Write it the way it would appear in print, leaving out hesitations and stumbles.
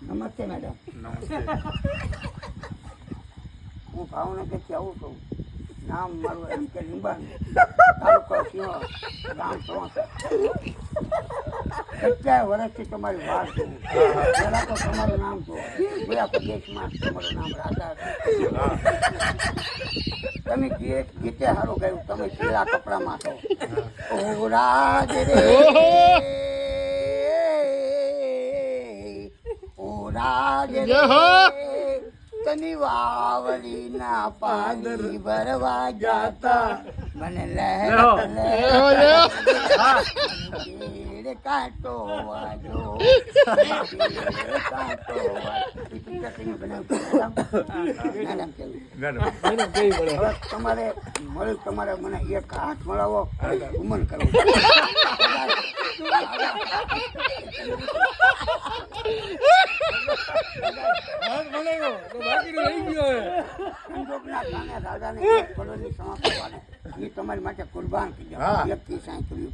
નમસ્તે મેડમ. હું ભાવનગરથી આવું છું. નામ મારું એમ કે લીંબાણ, તાલુકો સિંહો, ગામ ચોસઠ. કેટલાય વર્ષથી તમારી વાત છું. પહેલા તો તમારું નામ છું ગયા પ્રદેશમાં તમારું નામ રાજા તમે ગીતે સારું ગાયું. તમે પીળા કપડામાં છો. ઓ રાજ રે ઓ રાજ રે તની વાવડી ના પાણી ભરવા જાતા મને લહેર કાંટો વાજો કાંટો તમારે મળ્યું. તમારે મને એક હાથ મળાવો, ઉમન કરો. તમારી માટે કુરબાન કરી દે. વ્યક્તિ સાંઈ કર્યું.